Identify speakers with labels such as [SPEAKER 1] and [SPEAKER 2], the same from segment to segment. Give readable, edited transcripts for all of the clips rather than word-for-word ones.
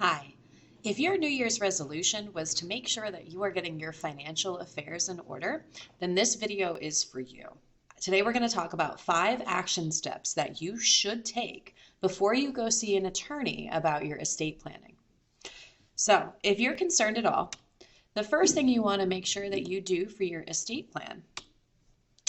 [SPEAKER 1] Hi. If your New Year's resolution was to make sure that you are getting your financial affairs in order, then this video is for you. Today we're going to talk about 5 action steps that you should take before you go see an attorney about your estate planning. So, if you're concerned at all, the first thing you want to make sure that you do for your estate plan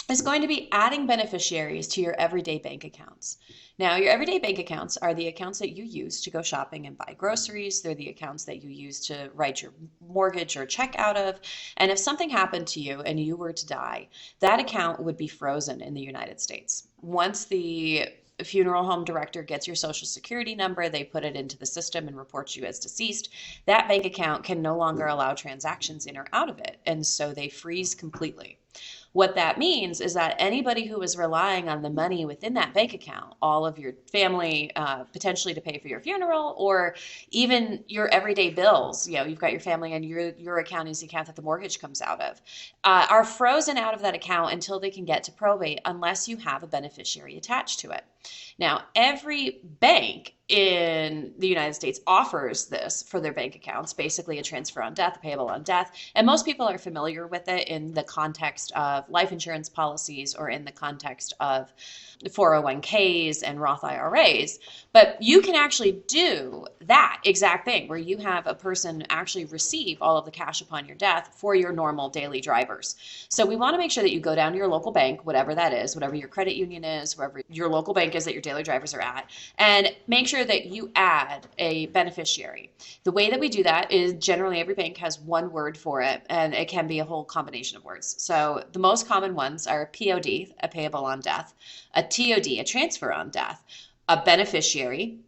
[SPEAKER 1] is going to be adding beneficiaries to your everyday bank accounts. Now, your everyday bank accounts are the accounts that you use to go shopping and buy groceries. They're the accounts that you use to write your mortgage or check out of. And if something happened to you and you were to die, that account would be frozen in the United States. Once the funeral home director gets your social security number, they put it into the system and reports you as deceased, that bank account can no longer allow transactions in or out of it. And so they freeze completely. What that means is that anybody who is relying on the money within that bank account, all of your family, potentially to pay for your funeral, or even your everyday bills, you've got your family and your account is the account that the mortgage comes out of, are frozen out of that account until they can get to probate unless you have a beneficiary attached to it. Now, every bank in the United States offers this for their bank accounts, basically a transfer on death, a payable on death. And most people are familiar with it in the context of life insurance policies or in the context of 401ks and Roth IRAs. But you can actually do that exact thing where you have a person actually receive all of the cash upon your death for your normal daily drivers. So we want to make sure that you go down to your local bank, whatever that is, whatever your credit union is, wherever your local bank is that your daily drivers are at, and make sure that you add a beneficiary. The way that we do that is generally every bank has one word for it, and it can be a whole combination of words. So the most common ones are POD, a payable on death, a TOD, a transfer on death, a beneficiary,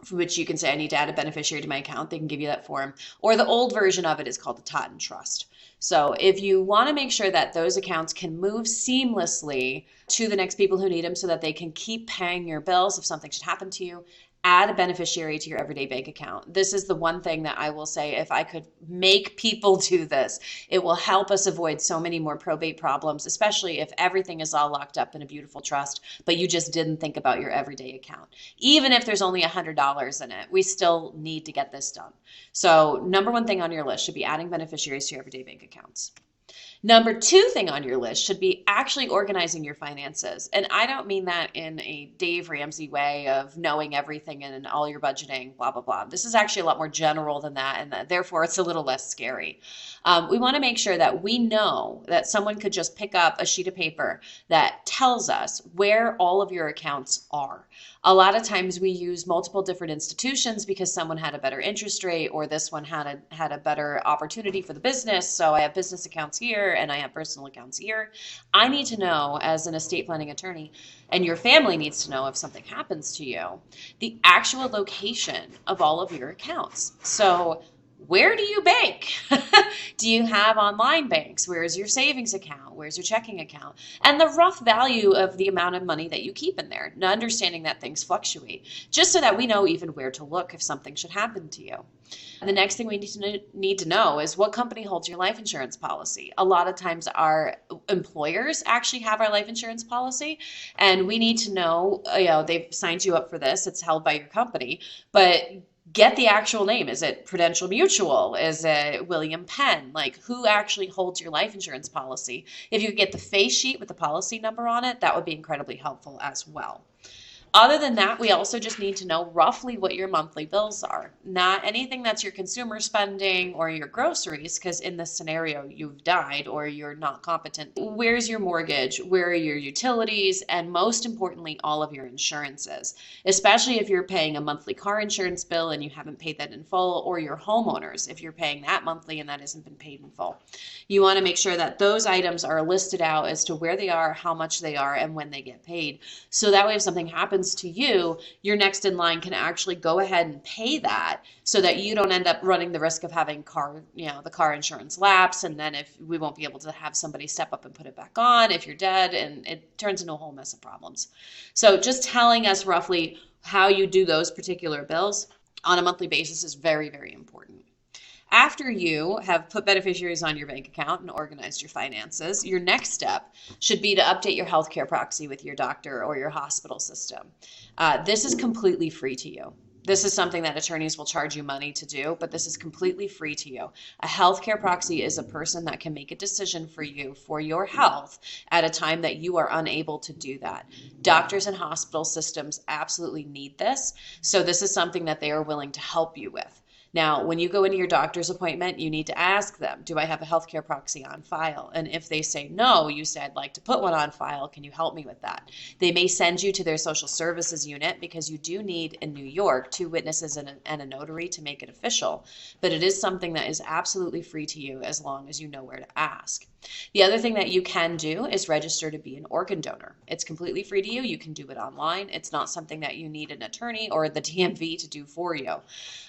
[SPEAKER 1] for which you can say, I need to add a beneficiary to my account. They can give you that form. Or the old version of it is called the Totten Trust. So if you want to make sure that those accounts can move seamlessly to the next people who need them so that they can keep paying your bills if something should happen to you, add a beneficiary to your everyday bank account. This is the one thing that I will say, if I could make people do this, it will help us avoid so many more probate problems, especially if everything is all locked up in a beautiful trust, but you just didn't think about your everyday account. Even if there's only $100 in it, we still need to get this done. So number one thing on your list should be adding beneficiaries to your everyday bank accounts. Number 2 thing on your list should be actually organizing your finances. And I don't mean that in a Dave Ramsey way of knowing everything and all your budgeting, blah, blah, blah. This is actually a lot more general than that, and therefore it's a little less scary. We want to make sure that we know that someone could just pick up a sheet of paper that tells us where all of your accounts are. A lot of times we use multiple different institutions because someone had a better interest rate or this one had a better opportunity for the business. So I have business accounts here and I have personal accounts here. I need to know, as an estate planning attorney, and your family needs to know if something happens to you, the actual location of all of your accounts. So where do you bank? Do you have online banks? Where's your savings account? Where's your checking account? And the rough value of the amount of money that you keep in there, understanding that things fluctuate, just so that we know even where to look if something should happen to you. The next thing we need to know is what company holds your life insurance policy. A lot of times our employers actually have our life insurance policy, and we need to know, they've signed you up for this, it's held by your company, but get the actual name. Is it Prudential Mutual? Is it William Penn? Like, who actually holds your life insurance policy? If you could get the face sheet with the policy number on it, that would be incredibly helpful as well. Other than that, we also just need to know roughly what your monthly bills are. Not anything that's your consumer spending or your groceries, because in this scenario, you've died or you're not competent. Where's your mortgage? Where are your utilities? And most importantly, all of your insurances, especially if you're paying a monthly car insurance bill and you haven't paid that in full, or your homeowners, if you're paying that monthly and that hasn't been paid in full. You want to make sure that those items are listed out as to where they are, how much they are, and when they get paid. So that way, if something happens to you, your next in line can actually go ahead and pay that so that you don't end up running the risk of having the car insurance lapse. And then if we won't be able to have somebody step up and put it back on if you're dead, and it turns into a whole mess of problems. So just telling us roughly how you do those particular bills on a monthly basis is very, very important. After you have put beneficiaries on your bank account and organized your finances, your next step should be to update your healthcare proxy with your doctor or your hospital system. This is completely free to you. This is something that attorneys will charge you money to do, but this is completely free to you. A healthcare proxy is a person that can make a decision for you for your health at a time that you are unable to do that. Doctors and hospital systems absolutely need this, so this is something that they are willing to help you with. Now, when you go into your doctor's appointment, you need to ask them, do I have a healthcare proxy on file? And if they say no, you say, I'd like to put one on file. Can you help me with that? They may send you to their social services unit because you do need, in New York, 2 witnesses and a notary to make it official. But it is something that is absolutely free to you as long as you know where to ask. The other thing that you can do is register to be an organ donor. It's completely free to you. You can do it online. It's not something that you need an attorney or the DMV to do for you.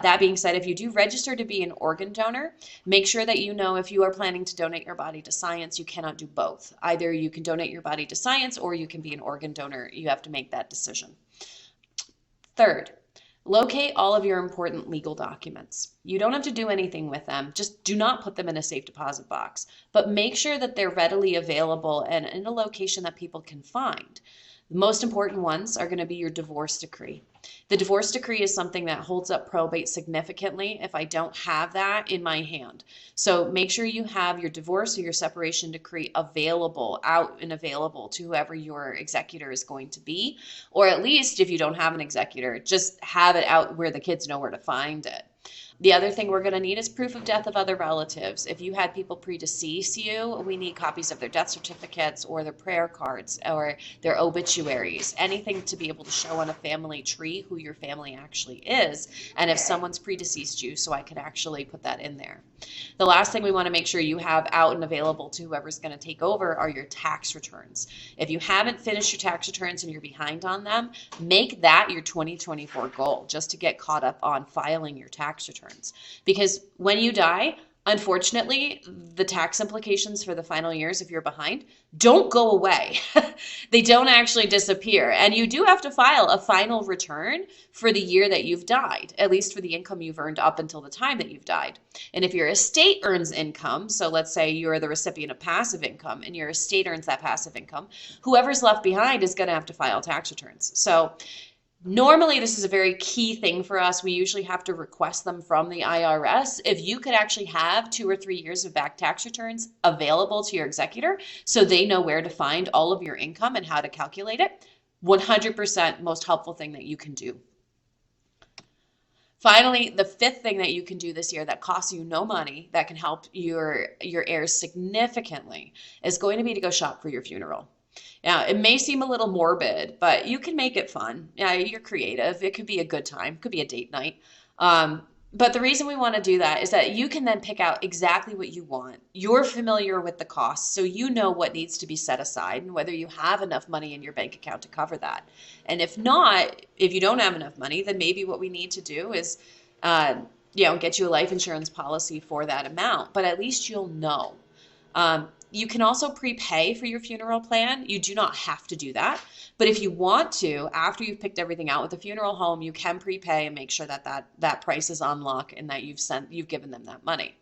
[SPEAKER 1] That being said, if you do register to be an organ donor, make sure that you know if you are planning to donate your body to science, you cannot do both. Either you can donate your body to science or you can be an organ donor. You have to make that decision. Third, locate all of your important legal documents. You don't have to do anything with them. Just do not put them in a safe deposit box, but make sure that they're readily available and in a location that people can find. The most important ones are going to be your divorce decree. The divorce decree is something that holds up probate significantly if I don't have that in my hand. So make sure you have your divorce or your separation decree available, out and available to whoever your executor is going to be. Or at least if you don't have an executor, just have it out where the kids know where to find it. The other thing we're going to need is proof of death of other relatives. If you had people predecease you, we need copies of their death certificates or their prayer cards or their obituaries, anything to be able to show on a family tree who your family actually is, and if someone's predeceased you, so I could actually put that in there. The last thing we want to make sure you have out and available to whoever's going to take over are your tax returns. If you haven't finished your tax returns and you're behind on them, make that your 2024 goal, just to get caught up on filing your tax returns. Because when you die, unfortunately, the tax implications for the final years, if you're behind, don't go away. They don't actually disappear. And you do have to file a final return for the year that you've died, at least for the income you've earned up until the time that you've died. And if your estate earns income, so let's say you're the recipient of passive income and your estate earns that passive income, whoever's left behind is going to have to file tax returns. So normally, this is a very key thing for us. We usually have to request them from the IRS. If you could actually have 2 or 3 years of back tax returns available to your executor so they know where to find all of your income and how to calculate it, 100% most helpful thing that you can do. Finally, the 5th thing that you can do this year that costs you no money, that can help your heirs significantly, is going to be to go shop for your funeral. Now, it may seem a little morbid, but you can make it fun. Yeah, you're creative. It could be a good time. It could be a date night. But the reason we want to do that is that you can then pick out exactly what you want. You're familiar with the costs, so you know what needs to be set aside and whether you have enough money in your bank account to cover that. And if not, if you don't have enough money, then maybe what we need to do is get you a life insurance policy for that amount. But at least you'll know. You can also prepay for your funeral plan. You do not have to do that. But if you want to, after you've picked everything out with the funeral home, you can prepay and make sure that price is on lock and that you've given them that money.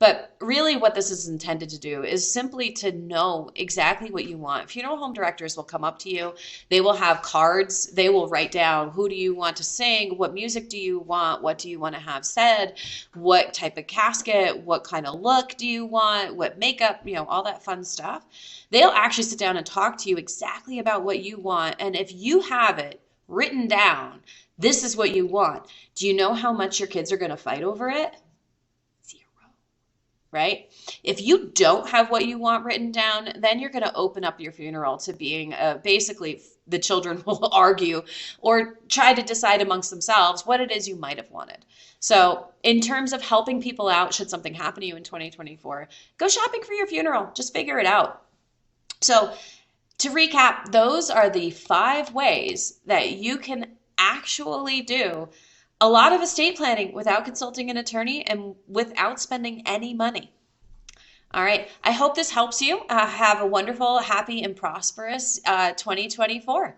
[SPEAKER 1] But really what this is intended to do is simply to know exactly what you want. Funeral home directors will come up to you. They will have cards. They will write down, who do you want to sing? What music do you want? What do you want to have said? What type of casket? What kind of look do you want? What makeup? All that fun stuff. They'll actually sit down and talk to you exactly about what you want. And if you have it written down, this is what you want. Do you know how much your kids are going to fight over it? Right? If you don't have what you want written down, then you're going to open up your funeral to being basically the children will argue or try to decide amongst themselves what it is you might have wanted. So in terms of helping people out, should something happen to you in 2024, go shopping for your funeral. Just figure it out. So to recap, those are the 5 ways that you can actually do a lot of estate planning without consulting an attorney and without spending any money. All right. I hope this helps you. Have a wonderful, happy, and prosperous 2024.